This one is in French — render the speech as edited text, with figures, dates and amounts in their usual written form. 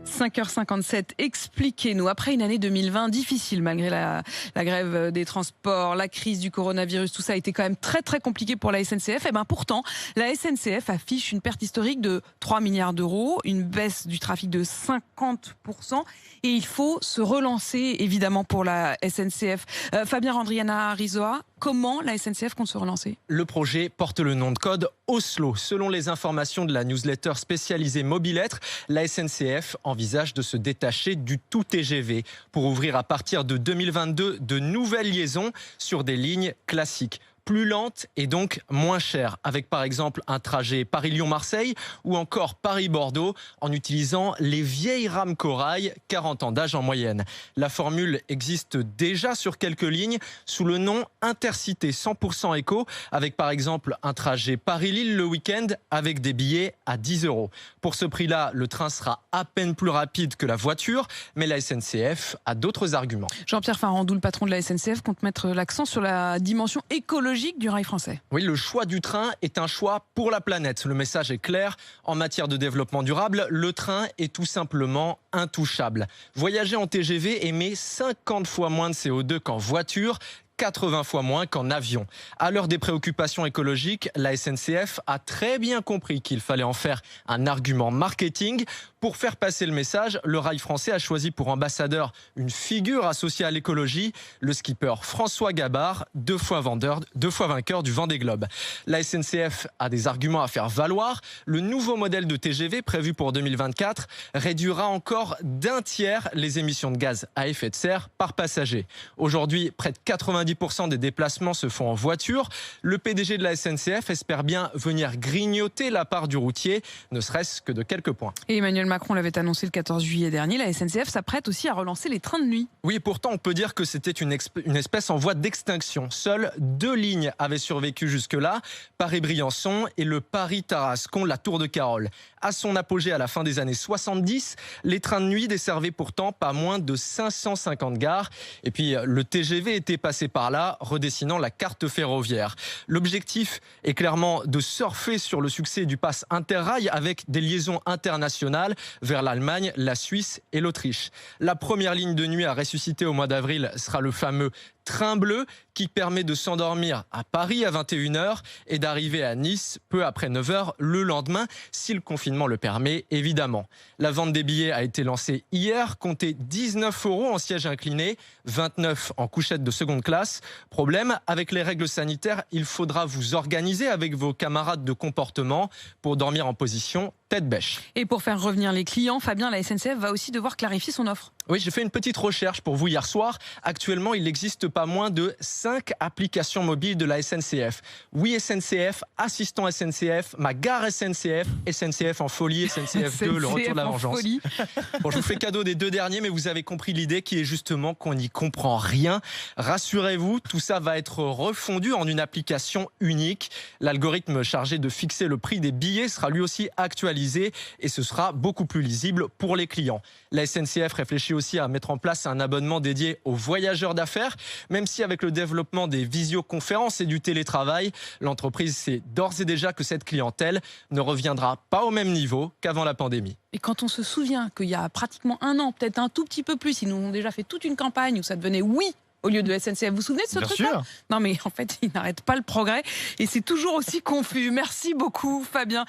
5h57, expliquez-nous. Après une année 2020 difficile, malgré la grève des transports, la crise du coronavirus, tout ça a été quand même très très compliqué pour la SNCF. Et bien pourtant, la SNCF affiche une perte historique de 3 milliards d'euros, une baisse du trafic de 50%. Et il faut se relancer, évidemment, pour la SNCF. Fabien Randriana-Rizoa, comment la SNCF compte se relancer? Le projet porte le nom de code Oslo. Selon les informations de la newsletter spécialisée Mobilettre, la SNCF envisage de se détacher du tout TGV pour ouvrir à partir de 2022 de nouvelles liaisons sur des lignes classiques, plus lente et donc moins chère, avec par exemple un trajet Paris-Lyon-Marseille ou encore Paris-Bordeaux en utilisant les vieilles rames Corail, 40 ans d'âge en moyenne. La formule existe déjà sur quelques lignes sous le nom Intercité 100% éco, avec par exemple un trajet Paris-Lille le week-end avec des billets à 10 €. Pour ce prix-là, le train sera à peine plus rapide que la voiture, mais la SNCF a d'autres arguments. Jean-Pierre Farandou, le patron de la SNCF, compte mettre l'accent sur la dimension écologique du rail français. Oui, le choix du train est un choix pour la planète. Le message est clair. En matière de développement durable, le train est tout simplement intouchable. Voyager en TGV émet 50 fois moins de CO2 qu'en voiture, 80 fois moins qu'en avion. À l'heure des préoccupations écologiques, la SNCF a très bien compris qu'il fallait en faire un argument marketing. Pour faire passer le message, le rail français a choisi pour ambassadeur une figure associée à l'écologie, le skipper François Gabard, deux fois vainqueur du Vendée Globe. La SNCF a des arguments à faire valoir. Le nouveau modèle de TGV prévu pour 2024 réduira encore d'un tiers les émissions de gaz à effet de serre par passager. Aujourd'hui, près de 90% des déplacements se font en voiture. Le PDG de la SNCF espère bien venir grignoter la part du routier, ne serait-ce que de quelques points. Et Emmanuel Macron l'avait annoncé le 14 juillet dernier, la SNCF s'apprête aussi à relancer les trains de nuit. Oui, pourtant on peut dire que c'était une espèce en voie d'extinction. Seules 2 lignes avaient survécu jusque-là, Paris-Briançon et le Paris-Tarascon, la Tour de Carole. À son apogée à la fin des années 70, les trains de nuit desservaient pourtant pas moins de 550 gares. Et puis le TGV était passé par là, redessinant la carte ferroviaire. L'objectif est clairement de surfer sur le succès du pass Interrail avec des liaisons internationales vers l'Allemagne, la Suisse et l'Autriche. La première ligne de nuit à ressusciter au mois d'avril sera le fameux Train bleu qui permet de s'endormir à Paris à 21 h et d'arriver à Nice peu après 9 h le lendemain, si le confinement le permet, évidemment. La vente des billets a été lancée hier, comptez 19 € en siège incliné, 29 en couchette de seconde classe. Problème, avec les règles sanitaires, il faudra vous organiser avec vos camarades de comportement pour dormir en position tête bêche. Et pour faire revenir les clients, Fabien, la SNCF va aussi devoir clarifier son offre. Oui, j'ai fait une petite recherche pour vous hier soir. Actuellement, il n'existe pas moins de 5 applications mobiles de la SNCF. Oui SNCF, Assistant SNCF, Ma Gare SNCF, SNCF en folie, SNCF 2, le retour de la vengeance. Bon, je vous fais cadeau des 2 derniers, mais vous avez compris l'idée qui est justement qu'on n'y comprend rien. Rassurez-vous, tout ça va être refondu en une application unique. L'algorithme chargé de fixer le prix des billets sera lui aussi actualisé et ce sera beaucoup plus lisible pour les clients. La SNCF réfléchit aussi à mettre en place un abonnement dédié aux voyageurs d'affaires, même si avec le développement des visioconférences et du télétravail, l'entreprise sait d'ores et déjà que cette clientèle ne reviendra pas au même niveau qu'avant la pandémie. Et quand on se souvient qu'il y a pratiquement un an, peut-être un tout petit peu plus, ils nous ont déjà fait toute une campagne où ça devenait oui au lieu de SNCF. Vous vous souvenez de ce truc-là? Non mais en fait, ils n'arrêtent pas le progrès et c'est toujours aussi confus. Merci beaucoup Fabien.